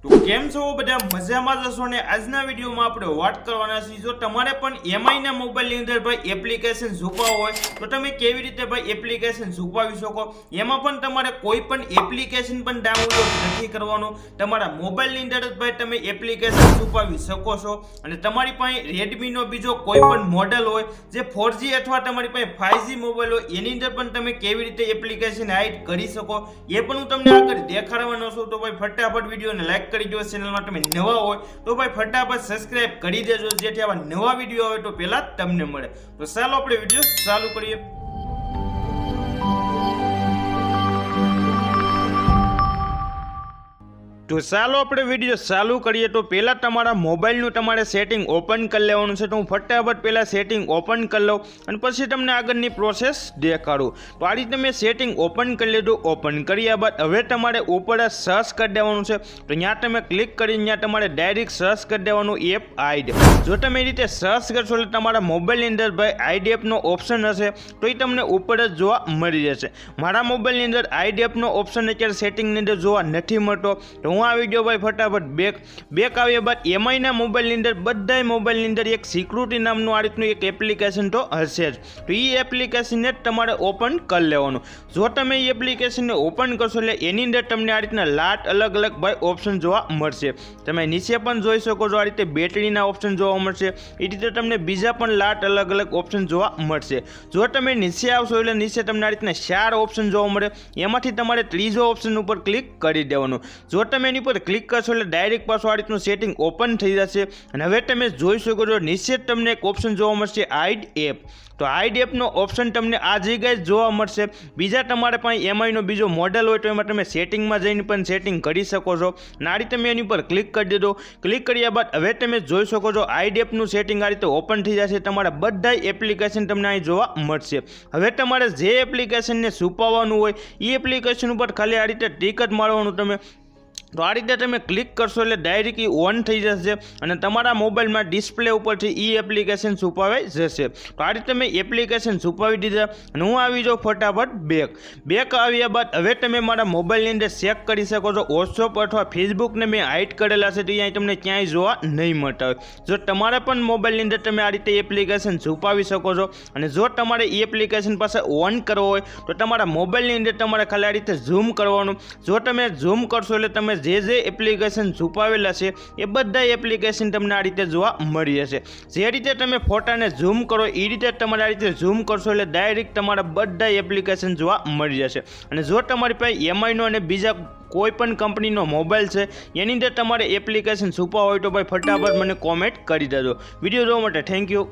તો કેમ છો બધા મજામાં જશો ને આજના વિડીયોમાં આપણે વાત કરવાના છીએ જો તમારે પણ એમઆઈ ના મોબાઈલની અંદર ભાઈ એપ્લિકેશન છુપાવવું હોય તો તમે કેવી રીતે ભાઈ એપ્લિકેશન છુપાવી શકો એમાં પણ તમારે કોઈ પણ એપ્લિકેશન પણ ડાઉનલોડ નથી કરવાનું તમારા મોબાઈલની અંદર જ ભાઈ તમે એપ્લિકેશન છુપાવી શકો છો અને તમારી પાસે Redmi નો બીજો કોઈ પણ મોડેલ હોય જે 4G અથવા તમારી પાસે 5G મોબાઈલ હોય એની અંદર પણ તમે કેવી રીતે એપ્લિકેશન હાઇડ કરી શકો એ પણ હું તમને આગળ દેખાડવાનો છું તો ભાઈ ફટાફટ વિડીયોને લાઈક કરી દો ચેનલમાં તમે નવા હોય તો ભાઈ ફટાફટ સબસ્ક્રાઇબ કરી દેજો જેથી આવા નવા વિડીયો આવે તો પહેલા તમને મળે તો ચાલો આપણે વિડીયો ચાલુ કરીએ। તો ચાલો આપણે વિડીયો ચાલુ કરીએ તો પહેલા તમારા મોબાઈલનું તમારે સેટિંગ ઓપન કરી લેવાનું છે તો હું ફટાફટ પહેલા સેટિંગ ઓપન કરી લઉં અને પછી તમને આગળની પ્રોસેસ દેખાડું તો આ રીતે મેં સેટિંગ ઓપન કરી લીધું ઓપન કર્યા બાદ હવે તમારે ઉપર સર્ચ કરી દેવાનું છે તો ત્યાં તમે ક્લિક કરીને ત્યાં તમારે ડાયરેક્ટ સર્ચ કરી દેવાનું એપ હાઇડ જો તમે એ રીતે સર્ચ કરશો એટલે તમારા મોબાઈલની અંદર ભાઈ હાઇડ એપનો ઓપ્શન હશે તો એ તમને ઉપર જ જોવા મળી જશે મારા મોબાઈલની અંદર હાઇડ એપનો ઓપ્શન અત્યારે સેટિંગની અંદર જોવા નથી મળતો તો હું આ વિડીયો ભાઈ ફટાફટ બેક આવ્યા બાદ એમઆઈના મોબાઈલની અંદર બધાય મોબાઈલની અંદર એક સિક્યુરિટી નામનું આ રીતનું એક એપ્લિકેશન તો હશે જ તો એ એપ્લિકેશનને જ તમારે ઓપન કરી લેવાનું જો તમે એ એપ્લિકેશનને ઓપન કરશો એટલે એની અંદર તમને આ રીતના લાટ અલગ અલગ ભાઈ ઓપ્શન જોવા મળશે તમે નીચે પણ જોઈ શકો છો આ રીતે બેટરીના ઓપ્શન જોવા મળશે એ રીતે તમને બીજા પણ લાટ અલગ અલગ ઓપ્શન જોવા મળશે જો તમે નીચે આવશો એટલે નીચે તમને આ રીતના 4 ઓપ્શન જોવા મળે એમાંથી તમારે ત્રીજો ઓપ્શન ઉપર ક્લિક કરી દેવાનું જો તમે એની પર ક્લિક કરશો એટલે ડાયરેક્ટ પાછું આ રીતનું સેટિંગ ઓપન થઈ જશે અને હવે તમે જોઈ શકો છો નીચે તમને એક ઓપ્શન જોવા મળશે હાઇડ એપ તો હાઇડ એપનો ઓપ્શન તમને આ જગ્યાએ જોવા મળશે બીજા તમારે પાસે એમઆઈનો બીજો મોડેલ હોય તો એમાં તમે સેટિંગમાં જઈને પણ સેટિંગ કરી શકો છો અને આ રીતે મેં એની પર ક્લિક કરી દીધો ક્લિક કર્યા બાદ હવે તમે જોઈ શકો છો હાઇડ એપનું સેટિંગ આ રીતે ઓપન થઈ જશે તમારા બધા એપ્લિકેશન તમને અહીં જોવા મળશે હવે તમારે જે એપ્લિકેશનને છુપાવવાનું હોય એ એપ્લિકેશન ઉપર ખાલી આ રીતે ટીક જ મારવાનું તમે તો આ રીતે તમે ક્લિક કરશો એટલે ડાયરેક્ટ ઓન થઈ જશે અને તમારા મોબાઈલમાં ડિસ્પ્લે ઉપરથી એ એપ્લિકેશન છુપાવાઈ જશે તો આ રીતે મેં એપ્લિકેશન છુપાવી દીધા અને હું આવી જાઉં ફટાફટ બેક આવ્યા બાદ હવે તમે મારા મોબાઈલની અંદર ચેક કરી શકો છો વોટ્સઅપ અથવા ફેસબુકને મેં હાઇડ કરેલા છે તો અહીંયા તમને ક્યાંય જોવા નહીં મળતા હોય જો તમારા પણ મોબાઈલની અંદર તમે આ રીતે એપ્લિકેશન છુપાવી શકો છો અને જો તમારે એ એપ્લિકેશન પાસે ઓન કરવો હોય તો તમારા મોબાઈલની અંદર તમારે ખાલી આ રીતે ઝૂમ કરવાનું જો તમે ઝૂમ કરશો એટલે તમે જે એપ્લિકેશન છુપાવેલા છે એ બધા એપ્લિકેશન તમને આ રીતે જોવા મળી જશે જે રીતે તમે ફોટાને ઝૂમ કરો એ રીતે તમારે આ રીતે ઝૂમ કરશો એટલે ડાયરેક્ટ તમારા બધા એપ્લિકેશન જોવા મળી જશે અને જો તમારી પાસે એમઆઈનો અને બીજા કોઈ પણ કંપનીનો મોબાઈલ છે એની અંદર તમારે એપ્લિકેશન છુપાવવા હોય તો ભાઈ ફટાફટ મને કોમેન્ટ કરી દેજો વિડીયો જોવા માટે થેન્ક યુ।